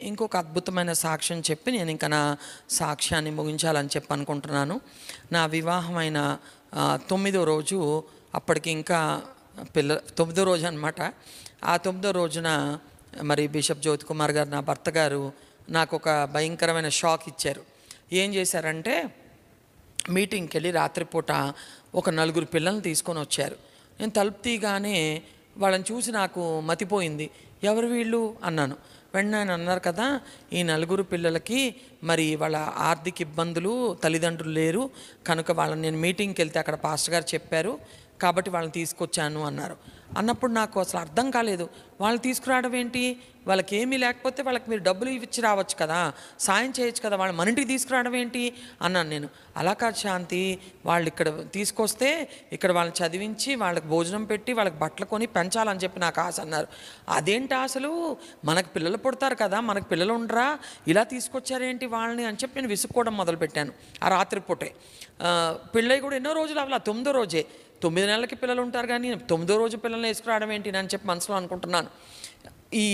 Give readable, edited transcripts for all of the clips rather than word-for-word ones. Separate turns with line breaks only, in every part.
ఇంకొక అద్భుతమైన సాక్ష్యం చెప్పి నేను ఇంకా నా సాక్ష్యాన్ని ముగించాలని చెప్పి అనుకుంటున్నాను. నా వివాహమైన 9వ రోజు, అప్పటికి ఇంకా పిల్ల 9వ రోజు అనమాట. ఆ 9వ రోజున మరి బిషప్ జ్యోతి కుమార్ గారు, నా భర్త గారు, నాకు ఒక భయంకరమైన షాక్ ఇచ్చారు. ఏం చేశారంటే, మీటింగ్కి వెళ్ళి రాత్రిపూట ఒక 4 పిల్లల్ని తీసుకొని వచ్చారు. నేను తలుపు తీయగానే వాళ్ళని చూసి నాకు మతిపోయింది. ఎవరు వీళ్ళు అన్నాను. వెంటనే ఆయన అన్నారు కదా, ఈ 4 పిల్లలకి మరి వాళ్ళ ఆర్థిక ఇబ్బందులు, తల్లిదండ్రులు లేరు కనుక వాళ్ళని నేను మీటింగ్కి వెళ్తే అక్కడ పాస్టర్ గారు చెప్పారు కాబట్టి వాళ్ళని తీసుకొచ్చాను అన్నారు. అన్నప్పుడు నాకు అసలు అర్థం కాలేదు. వాళ్ళు తీసుకురావడం ఏంటి? వాళ్ళకి ఏమీ లేకపోతే వాళ్ళకి మీరు డబ్బులు ఇచ్చి రావచ్చు కదా, సాయం చేయొచ్చు కదా, వాళ్ళు మన ఇంటికి తీసుకురావడం ఏంటి అన్నాను నేను. అలా కాదు శాంతి, వాళ్ళు ఇక్కడ తీసుకొస్తే ఇక్కడ వాళ్ళని చదివించి వాళ్ళకి భోజనం పెట్టి వాళ్ళకి బట్టలు కొని పెంచాలని చెప్పి నాకు ఆశ అన్నారు. అదేంటి అసలు, మనకు పిల్లలు పుడతారు కదా, మనకు పిల్లలు ఉండరా, ఇలా తీసుకొచ్చారేంటి వాళ్ళని అని చెప్పి నేను విసుక్కోవడం మొదలుపెట్టాను. ఆ రాత్రిపూటే పిల్లలు కూడా ఎన్నో రోజులు అవ్వాలి, 9వ రోజే. 9 నెలలకి పిల్లలు ఉంటారు కానీ 9వ రోజు పిల్లల్ని వేసుకురావడం ఏంటి అని చెప్పి మనసులో అనుకుంటున్నాను. ఈ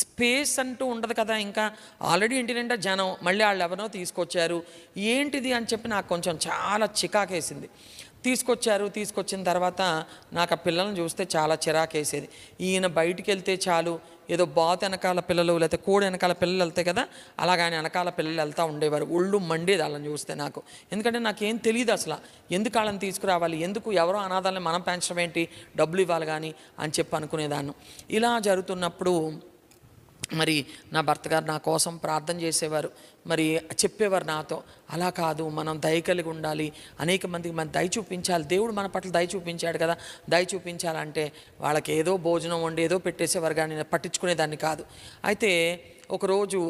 స్పేస్ అంటూ ఉండదు కదా, ఇంకా ఆల్రెడీ ఇంటి నిండా జనం, మళ్ళీ వాళ్ళు ఎవరినో తీసుకొచ్చారు, ఏంటిది అని చెప్పి నాకు కొంచెం చాలా చికాకేసింది. తీసుకొచ్చిన తర్వాత నాకు ఆ పిల్లల్ని చూస్తే చాలా చిరాకేసేది. ఈయన బయటికి వెళ్తే చాలు, ఏదో బాతు వెనకాల పిల్లలు లేకపోతే కోడి వెనకాల పిల్లలు వెళ్తాయి కదా, అలాగని వెనకాల పిల్లలు వెళ్తూ ఉండేవారు. ఒళ్ళు మండేది వాళ్ళని చూస్తే నాకు. ఎందుకంటే నాకేం తెలియదు అసలు, ఎందుకు వాళ్ళని తీసుకురావాలి, ఎందుకు ఎవరో అనాథాలని మనం పెంచడం ఏంటి, డబ్బులు ఇవ్వాలి కానీ అని చెప్పి అనుకునేదాన్ని. ఇలా జరుగుతున్నప్పుడు మరి నా భర్త గారు నా కోసం ప్రార్థన చేసేవారు. మరి చెప్పేవారు నాతో, అలా కాదు, మనం దయ కలిగి ఉండాలి, అనేక మందికి మనం దయ చూపించాలి, దేవుడు మన పట్ల దయ చూపించాడు కదా, దయ చూపించాలంటే వాళ్ళకి ఏదో భోజనం వండి ఏదో పెట్టేసేవారు కానీ నేను పట్టించుకునేదాన్ని కాదు. అయితే ఒకరోజు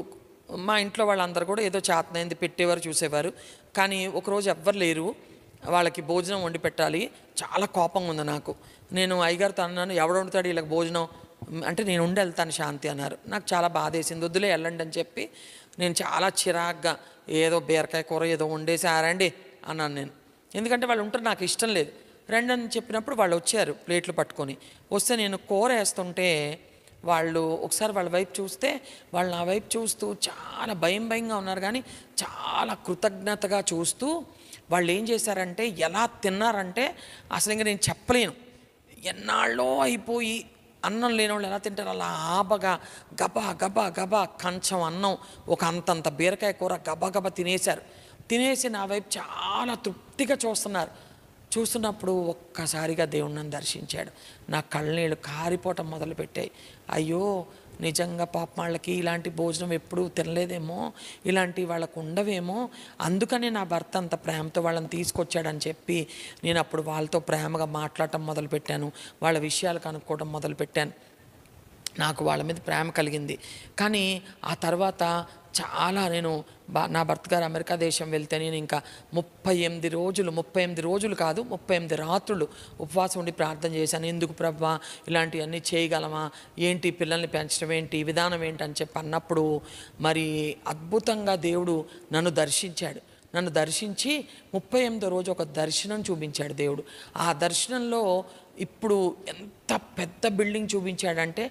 మా ఇంట్లో వాళ్ళందరూ కూడా ఏదో చేతనైంది పెట్టేవారు, చూసేవారు. కానీ ఒకరోజు ఎవ్వరు లేరు, వాళ్ళకి భోజనం వండి పెట్టాలి. చాలా కోపంగా ఉంది నాకు. నేను అయ్యగారితో అన్నాను, ఎవడు వండుతాడు వీళ్ళకి భోజనం అంటే, నేను ఉండి వెళ్తాను శాంతి అన్నారు. నాకు చాలా బాధ వేసింది. వద్దులే వెళ్ళండి అని చెప్పి నేను చాలా చిరాగ్గా ఏదో బీరకాయ కూర ఏదో వండేసారండి అన్నాను నేను. ఎందుకంటే వాళ్ళు ఉంటారు, నాకు ఇష్టం లేదు. రండి అని చెప్పినప్పుడు వాళ్ళు వచ్చారు ప్లేట్లు పట్టుకొని. వస్తే నేను కూర వేస్తుంటే వాళ్ళు ఒకసారి వాళ్ళ వైపు చూస్తే వాళ్ళు నా వైపు చూస్తూ చాలా భయంగా ఉన్నారు, కానీ చాలా కృతజ్ఞతగా చూస్తూ వాళ్ళు ఏం చేశారంటే, ఎలా తిన్నారంటే అసలు ఇంకా నేను చెప్పలేను. ఎన్నాళ్ళో అయిపోయి అన్నం లేని వాళ్ళు ఎలా తింటారు, అలా ఆబగా గబా గబా గబా కంచం అన్నం, ఒక అంతంత బీరకాయ కూర గబా గబా తినేశారు. తినేసి నా వైపు చాలా తృప్తిగా చూస్తున్నప్పుడు ఒక్కసారిగా దేవుడు నన్ను దర్శించాడు. నా కళ్ళనీళ్ళు కారిపోవటం మొదలుపెట్టాయి. అయ్యో, నిజంగా పాప వాళ్ళకి ఇలాంటి భోజనం ఎప్పుడూ తినలేదేమో, ఇలాంటి వాళ్ళకు ఉండవేమో, అందుకని నా భర్త అంత ప్రేమతో వాళ్ళని తీసుకొచ్చాడని చెప్పి నేను అప్పుడు వాళ్ళతో ప్రేమగా మాట్లాడటం మొదలుపెట్టాను, వాళ్ళ విషయాలు కనుక్కోవడం మొదలుపెట్టాను. నాకు వాళ్ళ మీద ప్రేమ కలిగింది. కానీ ఆ తర్వాత చాలా నేను నా భర్త గారు అమెరికా దేశం వెళ్తే నేను ఇంకా 38 రోజులు కాదు 38 రాత్రులు ఉపవాసం ఉండి ప్రార్థన చేశాను. ఎందుకు ప్రభువా ఇలాంటివన్నీ చేయగలమా, ఏంటి పిల్లల్ని పెంచడం ఏంటి, విధానం ఏంటి అని చెప్పి అన్నప్పుడు మరి అద్భుతంగా దేవుడు నన్ను దర్శించి 38వ రోజు ఒక దర్శనం చూపించాడు దేవుడు. ఆ దర్శనంలో ఇప్పుడు ఎంత పెద్ద బిల్డింగ్ చూపించాడంటే,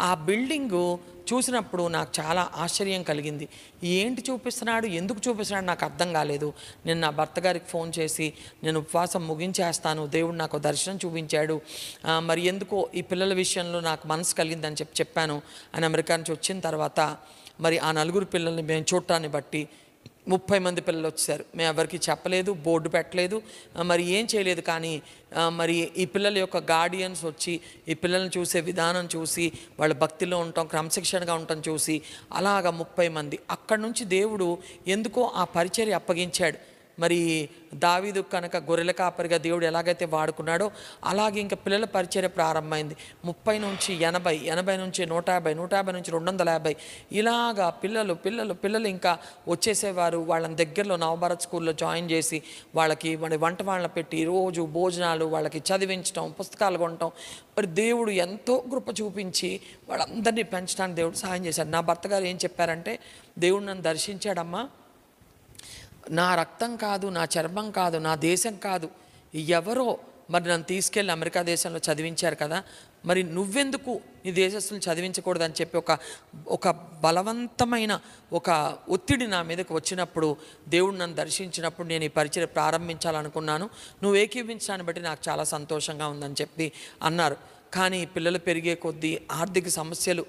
ఆ బిల్డింగు చూసినప్పుడు నాకు చాలా ఆశ్చర్యం కలిగింది. ఏంటి చూపిస్తున్నాడు, ఎందుకు చూపిస్తున్నాడు నాకు అర్థం కాలేదు. నేను నా భర్త గారికి ఫోన్ చేసి, నేను ఉపవాసం ముగించేస్తాను, దేవుడు నాకు దర్శనం చూపించాడు, మరి ఎందుకో ఈ పిల్లల విషయంలో నాకు మనసు కలిగిందని చెప్పాను. ఆయన అమెరికా నుంచి వచ్చిన తర్వాత మరి ఆ 4 పిల్లల్ని మేము చూడటాన్ని బట్టి 30 మంది పిల్లలు వచ్చారు. మేము ఎవరికి చెప్పలేదు, బోర్డు పెట్టలేదు, మరి ఏం చేయలేదు. కానీ మరి ఈ పిల్లల యొక్క గార్డియన్స్ వచ్చి ఈ పిల్లల్ని చూసే విధానం చూసి, వాళ్ళ భక్తిలో ఉండటం, క్రమశిక్షణగా ఉండటం చూసి అలాగా 30 మంది. అక్కడి నుంచి దేవుడు ఎందుకో ఆ పరిచర్య అప్పగించాడు. మరి దావీదు కనుక గొర్రెల కాపరిగా దేవుడు ఎలాగైతే వాడుకున్నాడో అలాగే ఇంకా పిల్లల పరిచర్య ప్రారంభమైంది. 30 నుంచి 80, 80 నుంచి 150, 150 నుంచి 250 ఇలాగా పిల్లలు ఇంకా వచ్చేసేవారు. వాళ్ళని దగ్గరలో నవభారత్ స్కూల్లో జాయిన్ చేసి వాళ్ళకి వంట వాళ్ళని పెట్టి రోజు భోజనాలు వాళ్ళకి చదివించడం, పుస్తకాలు కొనటం, మరి దేవుడు ఎంతో కృప చూపించి వాళ్ళందరినీ పెంచడానికి దేవుడు సహాయం చేశాడు. నా భర్త గారు ఏం చెప్పారంటే, దేవుడు నన్ను దర్శించాడమ్మా, నా రక్తం కాదు, నా చర్మం కాదు, నా దేశం కాదు, ఎవరో మరి నన్ను తీసుకెళ్ళి అమెరికా దేశంలో చదివించారు కదా, మరి నువ్వెందుకు నీ దేశస్తులను చదివించకూడదని చెప్పి ఒక బలవంతమైన ఒక ఒత్తిడి నా మీదకి వచ్చినప్పుడు, దేవుడు నన్ను దర్శించినప్పుడు నేను ఈ పరిచయం ప్రారంభించాలనుకున్నాను. నువ్వు ఏకీవించడాన్ని బట్టి నాకు చాలా సంతోషంగా ఉందని చెప్పి అన్నారు. కానీ పిల్లలు పెరిగే కొద్దీ ఆర్థిక సమస్యలు,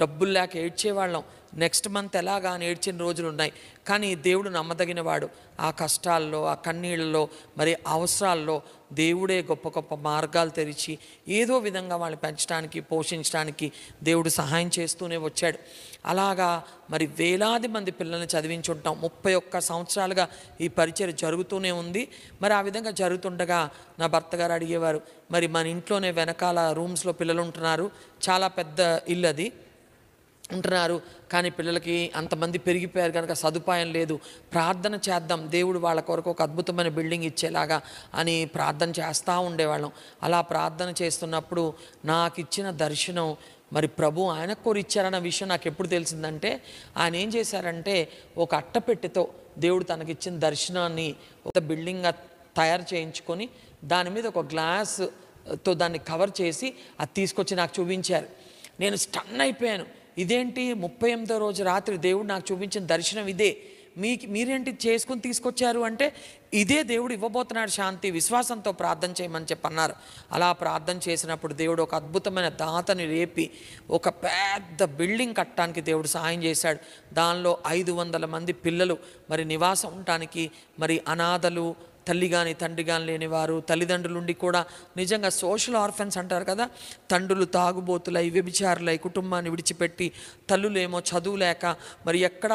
డబ్బులు లేక ఏడ్చేవాళ్ళం. నెక్స్ట్ మంత్ ఎలాగా అని ఏడ్చిన రోజులు ఉన్నాయి. కానీ దేవుడు నమ్మదగినవాడు. ఆ కష్టాల్లో, ఆ కన్నీళ్ళలో, మరి అవసరాల్లో దేవుడే గొప్ప గొప్ప మార్గాలు తెరిచి ఏదో విధంగా వాళ్ళని పెంచడానికి, పోషించడానికి దేవుడు సహాయం చేస్తూనే వచ్చాడు. అలాగా మరి వేలాది మంది పిల్లల్ని చదివించుంటాం. 31 సంవత్సరాలుగా ఈ పరిచయం జరుగుతూనే ఉంది. మరి ఆ విధంగా జరుగుతుండగా నా భర్త గారు అడిగేవారు, మరి మన ఇంట్లోనే వెనకాల రూమ్స్లో పిల్లలు ఉంటున్నారు, చాలా పెద్ద ఇల్లు అది ఉంటున్నారు, కానీ పిల్లలకి అంతమంది పెరిగిపోయారు కనుక సదుపాయం లేదు, ప్రార్థన చేద్దాం, దేవుడు వాళ్ళ కొరకు ఒక అద్భుతమైన బిల్డింగ్ ఇచ్చేలాగా అని ప్రార్థన చేస్తూ ఉండేవాళ్ళం. అలా ప్రార్థన చేస్తున్నప్పుడు నాకు ఇచ్చిన దర్శనం, మరి ప్రభు ఆయనకు కోరి ఇచ్చారన్న విషయం నాకు ఎప్పుడు తెలిసిందంటే, ఆయన ఏం చేశారంటే ఒక అట్టపెట్టెతో దేవుడు తనకిచ్చిన దర్శనాన్ని ఒక బిల్డింగ్గా తయారు చేయించుకొని దాని మీద ఒక గ్లాస్తో దాన్ని కవర్ చేసి అది తీసుకొచ్చి నాకు చూపించారు. నేను స్టన్ అయిపోయాను. ఇదేంటి 38వ రోజు రాత్రి దేవుడు నాకు చూపించిన దర్శనం ఇదే, మీరేంటి చేసుకుని తీసుకొచ్చారు అంటే, ఇదే దేవుడు ఇవ్వబోతున్నాడు శాంతి, విశ్వాసంతో ప్రార్థన చేయమని చెప్పన్నారు. అలా ప్రార్థన చేసినప్పుడు దేవుడు ఒక అద్భుతమైన దాతని రేపి ఒక పెద్ద బిల్డింగ్ కట్టడానికి దేవుడు సహాయం చేశాడు. దానిలో 500 మంది పిల్లలు మరి నివాసం ఉండటానికి, మరి అనాథలు, తల్లి కానీ తండ్రి కానీ లేనివారు, తల్లిదండ్రులుండి కూడా నిజంగా సోషల్ ఆర్ఫెన్స్ అంటారు కదా, తండ్రులు తాగుబోతులై, వ్యభిచారులై, కుటుంబాన్ని విడిచిపెట్టి, తల్లులేమో చదువు లేక, మరి ఎక్కడ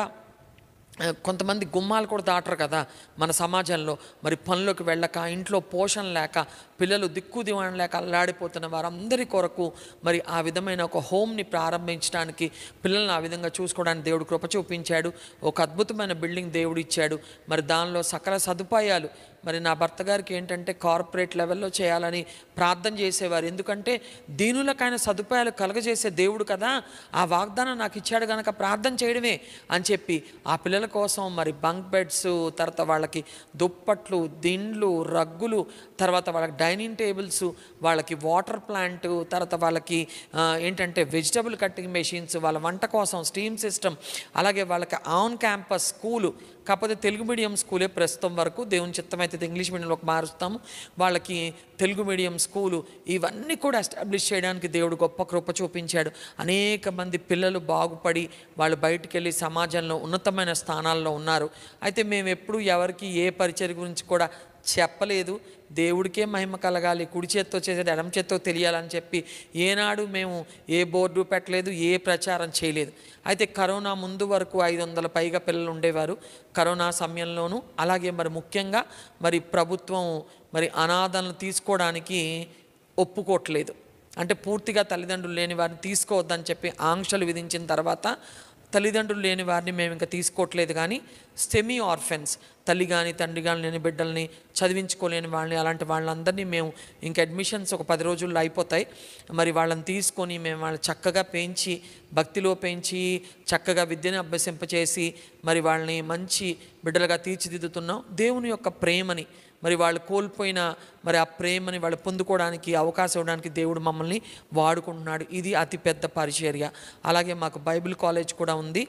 కొంతమంది గుమ్మాలు కూడా దాటరు కదా మన సమాజంలో, మరి పనులకు వెళ్ళక, ఇంట్లో పోషణ లేక, పిల్లలు దిక్కు దివాణం లేక అల్లాడిపోతున్న వారందరి కొరకు మరి ఆ విధమైన ఒక హోమ్ని ప్రారంభించడానికి, పిల్లల్ని ఆ విధంగా చూసుకోవడానికి దేవుడు కృప చూపించాడు. ఒక అద్భుతమైన బిల్డింగ్ దేవుడు ఇచ్చాడు. మరి దానిలో సకల సదుపాయాలు, మరి నా భర్త గారికి ఏంటంటే కార్పొరేట్ లెవెల్లో చేయాలని ప్రార్థన చేసేవారు. ఎందుకంటే దీనులకైన సదుపాయాలు కలగజేసే దేవుడు కదా, ఆ వాగ్దానం నాకు ఇచ్చాడు కనుక ప్రార్థన చేయడమే అని చెప్పి ఆ పిల్లల కోసం మరి బంక్ బెడ్స్, తర్వాత వాళ్ళకి దుప్పట్లు, దిండ్లు, రగ్గులు, తర్వాత వాళ్ళకి డైనింగ్ టేబుల్స్, వాళ్ళకి వాటర్ ప్లాంట్, తర్వాత వాళ్ళకి ఏంటంటే వెజిటబుల్ కట్టింగ్ మెషిన్స్, వాళ్ళ వంట కోసం స్టీమ్ సిస్టమ్, అలాగే వాళ్ళకి ఆన్ క్యాంపస్ స్కూలు, కాకపోతే తెలుగు మీడియం స్కూలే ప్రస్తుతం వరకు, దేవుని చిత్తమైతే ఇంగ్లీష్ మీడియంలోకి మారుస్తాము, వాళ్ళకి తెలుగు మీడియం స్కూలు, ఇవన్నీ కూడా ఎస్టాబ్లిష్ చేయడానికి దేవుడు గొప్ప కృప చూపించాడు. అనేక మంది పిల్లలు బాగుపడి వాళ్ళు బయటికి వెళ్ళి సమాజంలో ఉన్నతమైన స్థానాల్లో ఉన్నారు. అయితే మేము ఎప్పుడు ఎవరికి ఏ పరిచయం గురించి కూడా చెప్పలేదు. దేవుడికే మహిమ కలగాలి, కుడి చేత్తో చేసేది ఎడమ చేత్తో తెలియాలని చెప్పి ఏనాడు మేము ఏ బోర్డు పెట్టలేదు, ఏ ప్రచారం చేయలేదు. అయితే కరోనా ముందు వరకు 500 పైగా పిల్లలు ఉండేవారు. కరోనా సమయంలోనూ అలాగే మరి ముఖ్యంగా మరి ప్రభుత్వం మరి అనాథలను తీసుకోవడానికి ఒప్పుకోవట్లేదు. అంటే పూర్తిగా తల్లిదండ్రులు లేని వారిని తీసుకోవద్దని చెప్పి ఆంక్షలు విధించిన తర్వాత తల్లిదండ్రులు లేని వారిని మేము ఇంకా తీసుకోవట్లేదు. కానీ సెమీ ఆర్ఫెన్స్, తల్లి కానీ తండ్రి కానీ లేని బిడ్డల్ని, చదివించుకోలేని వాళ్ళని, అలాంటి వాళ్ళందరినీ మేము ఇంకా అడ్మిషన్స్ ఒక 10 రోజుల్లో అయిపోతాయి. మరి వాళ్ళని తీసుకొని మేము వాళ్ళని చక్కగా పెంచి, భక్తిలో పెంచి, చక్కగా విద్యను అభ్యసింపచేసి మరి వాళ్ళని మంచి బిడ్డలుగా తీర్చిదిద్దుతున్నాం. దేవుని యొక్క ప్రేమని, మరి వాళ్ళు కోల్పోయిన మరి ఆ ప్రేమని వాళ్ళు పొందుకోవడానికి అవకాశం ఇవ్వడానికి దేవుడు మమ్మల్ని వాడుకుంటున్నాడు. ఇది అతిపెద్ద పరిచర్య. అలాగే మాకు బైబిల్ కాలేజ్ కూడా ఉంది.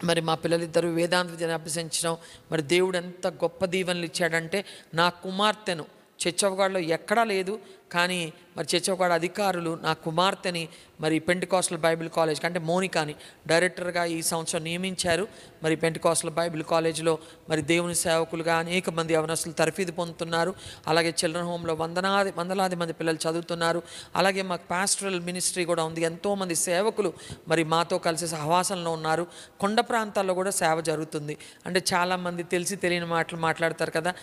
మరి మా పిల్లలిద్దరూ వేదాంత విద్యను అభ్యసించడం, మరి దేవుడు ఎంత గొప్ప దీవెనలు ఇచ్చాడంటే, నా కుమార్తెను చర్చవగాడలో ఎక్కడా లేదు, కానీ మరి చర్చవగాడ అధికారులు నా కుమార్తెని మరి పెంటెకోస్టల్ బైబిల్ కాలేజ్ అంటే మోనికాని డైరెక్టర్గా ఈ సంవత్సరం నియమించారు. మరి పెంటెకోస్టల్ బైబిల్ కాలేజ్లో మరి దేవుని సేవకులుగా అనేక మంది యవనస్తులు తరఫీదు పొందుతున్నారు. అలాగే చిల్డ్రన్ హోమ్లో వందలాది మంది పిల్లలు చదువుతున్నారు. అలాగే మాకు పాస్టరల్ మినిస్ట్రీ కూడా ఉంది. ఎంతోమంది సేవకులు మరి మాతో కలిసి సహవాసంలో ఉన్నారు. కొండ ప్రాంతాల్లో కూడా సేవ జరుగుతుంది. అంటే చాలామంది తెలిసి తెలియని మాటలు మాట్లాడతారు కదా,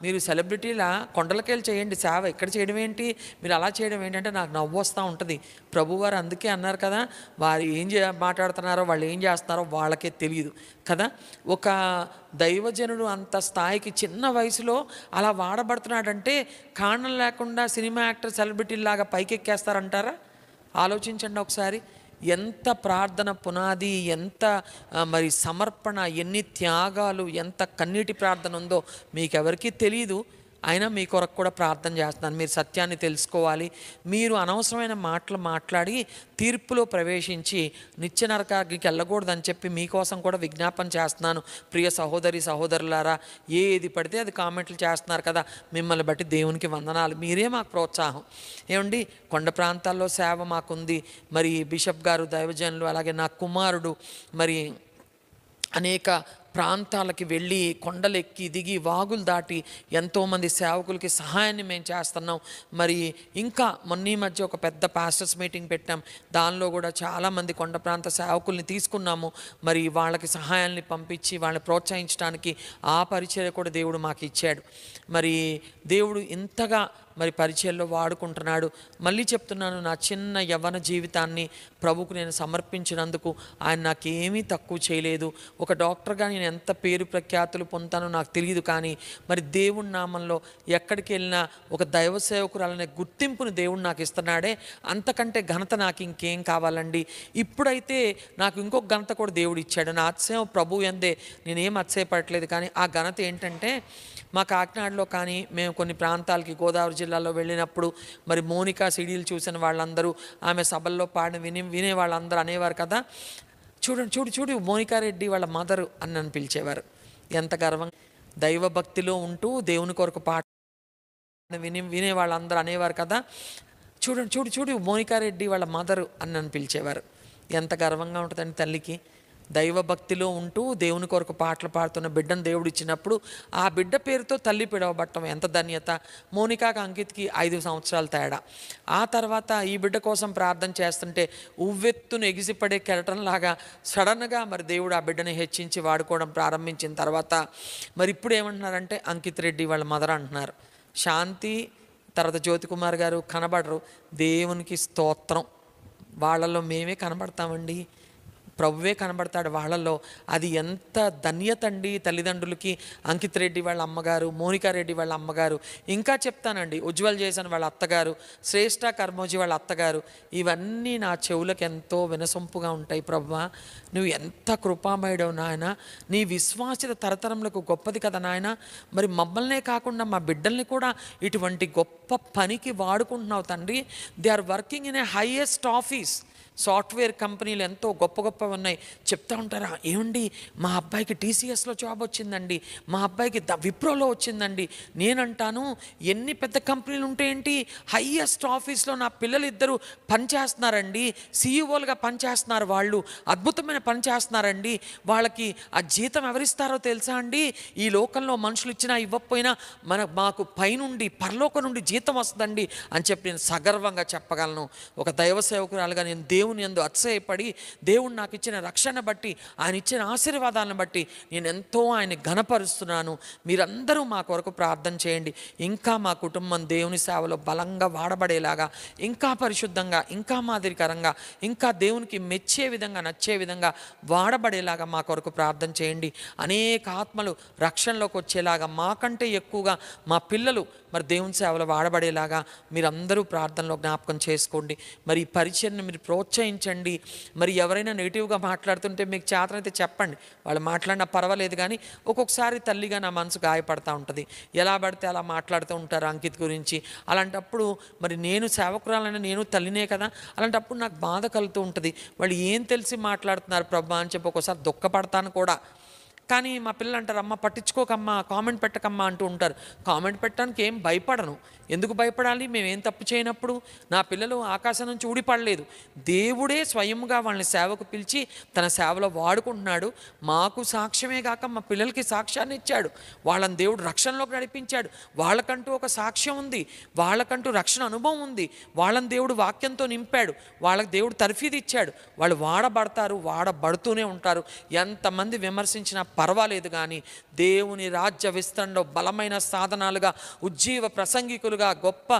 మీరు సెలబ్రిటీలా కొండలకెళ్ళి చేయండి సేవ, ఇక్కడ చేయడం ఏంటి, మీరు అలా చేయడం ఏంటంటే నాకు నవ్వు వస్తూ ఉంటుంది. ప్రభువారు అందుకే అన్నారు కదా, వారు ఏం మాట్లాడుతున్నారో, వాళ్ళు ఏం చేస్తున్నారో వాళ్ళకే తెలియదు కదా. ఒక దైవజనుడు అంత స్థాయికి చిన్న వయసులో అలా వాడబడుతున్నాడంటే కారణం లేకుండా సినిమా యాక్టర్ సెలబ్రిటీలాగా పైకెక్కేస్తారంటారా? ఆలోచించండి ఒకసారి. ఎంత ప్రార్థన పునాది, ఎంత మరి సమర్పణ, ఎన్ని త్యాగాలు, ఎంత కన్నీటి ప్రార్థన ఉందో మీకెవరికీ తెలియదు. అయినా మీ కొరకు కూడా ప్రార్థన చేస్తున్నాను. మీరు సత్యాన్ని తెలుసుకోవాలి. మీరు అనవసరమైన మాటలు మాట్లాడి తీర్పులో ప్రవేశించి నిత్య నరకానికి వెళ్ళకూడదని చెప్పి మీకోసం కూడా విజ్ఞాపన చేస్తున్నాను. ప్రియ సహోదరి సహోదరులారా, ఏది పడితే అది కామెంట్లు చేస్తున్నారు కదా, మిమ్మల్ని బట్టి దేవునికి వందనాలు. మీరే మాకు ప్రోత్సాహం. ఏమండి, కొండ ప్రాంతాల్లో సేవ మాకుంది. మరి బిషప్ గారు, దైవజనులు, అలాగే నా కుమారుడు మరి అనేక ప్రాంతాలకి వెళ్ళి కొండలెక్కి దిగి వాగులు దాటి ఎంతోమంది సేవకులకి సహాయాన్ని మేము చేస్తున్నాం. మరి ఇంకా మొన్న మధ్య ఒక పెద్ద పాస్టర్స్ మీటింగ్ పెట్టాం. దానిలో కూడా చాలామంది కొండ ప్రాంత సేవకుల్ని తీసుకున్నాము. మరి వాళ్ళకి సహాయాన్ని పంపించి వాళ్ళని ప్రోత్సహించడానికి ఆ పరిచర్య కూడా దేవుడు మాకు ఇచ్చాడు. మరి దేవుడు ఇంతగా మరి పరిచయంలో వాడుకుంటున్నాడు. మళ్ళీ చెప్తున్నాను, నా చిన్న యవ్వన జీవితాన్ని ప్రభుకు నేను సమర్పించినందుకు ఆయన నాకేమీ తక్కువ చేయలేదు. ఒక డాక్టర్గా నేను ఎంత పేరు ప్రఖ్యాతులు పొందుతానో నాకు తెలియదు, కానీ మరి దేవుడి నామంలో ఎక్కడికి వెళ్ళినా ఒక దైవ సేవకురాలనే గుర్తింపుని దేవుడు నాకు ఇస్తున్నాడే, అంతకంటే ఘనత నాకు ఇంకేం కావాలండి. ఇప్పుడైతే నాకు ఇంకొక ఘనత కూడా దేవుడు ఇచ్చాడు. నా అతిశయం ప్రభు యందే, నేనేం అతిశయపడట్లేదు. కానీ ఆ ఘనత ఏంటంటే, మా కాకినాడలో కానీ మేము కొన్ని ప్రాంతాలకి గోదావరి జిల్లాలో వెళ్ళినప్పుడు మరి మోనికా సీడీలు చూసిన వాళ్ళందరూ, ఆమె సభల్లో వినే వాళ్ళందరూ అనేవారు కదా, చూడు మోనికారెడ్డి వాళ్ళ మదరు అని నన్ను పిలిచేవారు. ఎంత గర్వం. దైవభక్తిలో ఉంటూ దేవుని కొరకు పాట వినే వాళ్ళందరూ అనేవారు కదా, చూడు మోనికారెడ్డి వాళ్ళ మదరు అని నన్ను పిలిచేవారు. ఎంత గర్వంగా ఉంటుందండి తల్లికి. దైవభక్తిలో ఉంటూ దేవుని కొరకు పాటలు పాడుతున్న బిడ్డను దేవుడు ఇచ్చినప్పుడు ఆ బిడ్డ పేరుతో తల్లి పిడవబట్టం ఎంత ధన్యత. మోనికాకి అంకిత్కి 5 సంవత్సరాల తేడా. ఆ తర్వాత ఈ బిడ్డ కోసం ప్రార్థన చేస్తుంటే ఉవ్వెత్తును ఎగిసిపడే కెరటంలాగా సడన్గా మరి దేవుడు ఆ బిడ్డని హెచ్చించి వాడుకోవడం ప్రారంభించిన తర్వాత మరి ఇప్పుడు ఏమంటున్నారంటే అంకిత్ రెడ్డి వాళ్ళ మదర్ అంటున్నారు. శాంతి తర్వాత జ్యోతికుమార్ గారు కనబడరు. దేవునికి స్తోత్రం. వాళ్ళలో మేమే కనబడతామండి, ప్రభువే కనబడతాడు వాళ్ళల్లో. అది ఎంత ధన్యత అండి తల్లిదండ్రులకి. అంకిత్ రెడ్డి వాళ్ళ అమ్మగారు, మోనికారెడ్డి వాళ్ళ అమ్మగారు, ఇంకా చెప్తానండి ఉజ్వల్ చేసిన వాళ్ళ అత్తగారు, శ్రేష్ఠ కర్మోజీ వాళ్ళ అత్తగారు, ఇవన్నీ నా చెవులకు ఎంతో వినసొంపుగా ఉంటాయి. ప్రభువా, నువ్వు ఎంత కృపామయుడవు నాయన. నీ విశ్వాసిత తరతరములకు గొప్పది కదా నాయన. మరి మమ్మల్నే కాకుండా మా బిడ్డల్ని కూడా ఇటువంటి గొప్ప పనికి వాడుకుంటున్నావు తండ్రి. They are working in a highest office. Software కంపెనీలు ఎంతో గొప్ప ఉన్నాయి. చెప్తా ఉంటారా, ఏమండి మా అబ్బాయికి టీసీఎస్లో జాబ్ వచ్చిందండి, మా అబ్బాయికి విప్రోలో వచ్చిందండి. నేనంటాను, ఎన్ని పెద్ద కంపెనీలు ఉంటే ఏంటి, హైయెస్ట్ ఆఫీస్లో నా పిల్లలు ఇద్దరు పనిచేస్తున్నారండి, సీఈఓలుగా పనిచేస్తున్నారు. వాళ్ళు అద్భుతమైన పని చేస్తున్నారండి. వాళ్ళకి ఆ జీతం ఎవరిస్తారో తెలుసా అండి? ఈ లోకంలో మనుషులు ఇచ్చినా ఇవ్వకపోయినా మాకు పైనుండి పరలోకం నుండి జీతం వస్తుందండి అని చెప్పి నేను సగర్వంగా చెప్పగలను. ఒక దైవ సేవకురాలుగా నేను దేవుని యందు అతిశయపడి, దేవుడు నాకు ఇచ్చిన రక్షణ బట్టి, ఆయన ఇచ్చిన ఆశీర్వాదాలను బట్టి నేను ఎంతో ఆయన ఘనపరుస్తున్నాను. మీరందరూ మా కొరకు ప్రార్థన చేయండి. ఇంకా మా కుటుంబం దేవుని సేవలో బలంగా వాడబడేలాగా, ఇంకా పరిశుద్ధంగా, ఇంకా మాదిరికరంగా, ఇంకా దేవునికి మెచ్చే విధంగా, నచ్చే విధంగా వాడబడేలాగా మా కొరకు ప్రార్థన చేయండి. అనేక ఆత్మలు రక్షణలోకి వచ్చేలాగా, మాకంటే ఎక్కువగా మా పిల్లలు మరి దేవుని సేవలో వాడబడేలాగా మీరందరూ ప్రార్థనలో జ్ఞాపకం చేసుకోండి. మరి ఈ పరిచయను మీరు ప్రోత్సహించండి. మరి ఎవరైనా నెగిటివ్గా మాట్లాడుతుంటే మీకు చేతనైతే చెప్పండి, వాళ్ళు మాట్లాడినా పర్వాలేదు. కానీ ఒక్కొక్కసారి తల్లిగా నా మనసు గాయపడతా ఉంటుంది. ఎలా పడితే అలా మాట్లాడుతూ ఉంటారు అంకిత్ గురించి. అలాంటప్పుడు మరి నేను సేవకురాలైనా నేను తల్లినే కదా, అలాంటప్పుడు నాకు బాధ కలుగుతూ ఉంటుంది. వాళ్ళు ఏం తెలిసి మాట్లాడుతున్నారు ప్రభా అని చెప్పి ఒక్కోసారి దుఃఖపడతాను కూడా. కానీ మా పిల్లలు అంటారు, అమ్మ పట్టించుకోకమ్మా, కామెంట్ పెట్టకమ్మా అంటూ ఉంటారు. కామెంట్ పెట్టడానికి ఏం భయపడను. ఎందుకు భయపడాలి? మేమేం తప్పు చేయనప్పుడు. నా పిల్లలు ఆకాశం నుంచి ఊడిపడలేదు. దేవుడే స్వయంగా వాళ్ళని సేవకు పిలిచి తన సేవలో వాడుకుంటున్నాడు. మాకు సాక్ష్యమే కాక మా పిల్లలకి సాక్ష్యాన్ని ఇచ్చాడు. వాళ్ళని దేవుడు రక్షణలోకి నడిపించాడు. వాళ్ళకంటూ ఒక సాక్ష్యం ఉంది, వాళ్ళకంటూ రక్షణ అనుభవం ఉంది. వాళ్ళని దేవుడు వాక్యంతో నింపాడు, వాళ్ళకి దేవుడు తర్ఫీదు ఇచ్చాడు. వాళ్ళు వాడబడతారు, వాడబడుతూనే ఉంటారు. ఎంతమంది విమర్శించినా పర్వాలేదు, కానీ దేవుని రాజ్య విస్తరణలో బలమైన సాధనాలుగా, ఉజ్జీవ ప్రసంగికులుగా, గొప్ప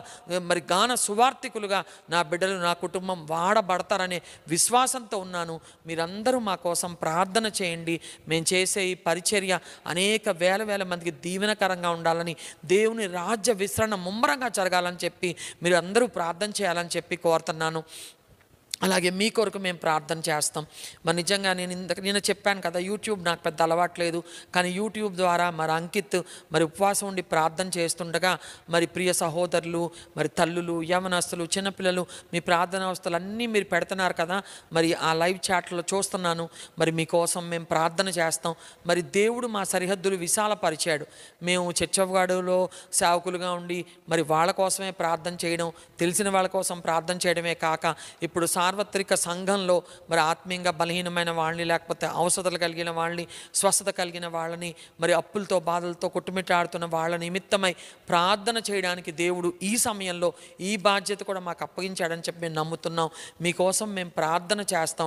మరి గాన సువార్థికులుగా నా బిడ్డలు, నా కుటుంబం వాడబడతారనే విశ్వాసంతో ఉన్నాను. మీరందరూ మా కోసం ప్రార్థన చేయండి. మేము చేసే ఈ పరిచర్య అనేక వేల మందికి దీవెనకరంగా ఉండాలని, దేవుని రాజ్య విస్తరణ ముమ్మరంగా జరగాలని చెప్పి మీరు అందరూ ప్రార్థన చేయాలని చెప్పి కోరుతున్నాను. అలాగే మీ కొరకు మేము ప్రార్థన చేస్తాం. మరి నిజంగా నేను చెప్పాను కదా, యూట్యూబ్ నాకు పెద్ద అలవాట్లేదు, కానీ యూట్యూబ్ ద్వారా మరి అంకిత్ మరి ఉపవాసం ఉండి ప్రార్థన చేస్తుండగా మరి ప్రియ సహోదరులు, మరి తల్లులు, యవనస్తులు, చిన్నపిల్లలు మీ ప్రార్థన అవస్థలు అన్నీ మీరు పెడుతున్నారు కదా, మరి ఆ లైవ్ చాట్లో చూస్తున్నాను. మరి మీకోసం మేము ప్రార్థన చేస్తాం. మరి దేవుడు మా సరిహద్దులు విశాలపరిచాడు. మేము చర్చవ్గాడులో సేవకులుగా ఉండి మరి వాళ్ళ కోసమే ప్రార్థన చేయడం, తెలిసిన వాళ్ళ కోసం ప్రార్థన చేయడమే కాక ఇప్పుడు సార్వత్రిక సంఘంలో మరి ఆత్మీయంగా బలహీనమైన వాళ్ళని, లేకపోతే అవసరతలు కలిగిన వాళ్ళని, స్వస్థత కలిగిన వాళ్ళని, మరి అప్పులతో బాధలతో కొట్టుమిట్టాడుతున్న వాళ్ళ నిమిత్తమై ప్రార్థన చేయడానికి దేవుడు ఈ సమయంలో ఈ బాధ్యత కూడా మాకు అప్పగించాడని చెప్పి మేము నమ్ముతున్నాం. మీకోసం మేము ప్రార్థన చేస్తాం.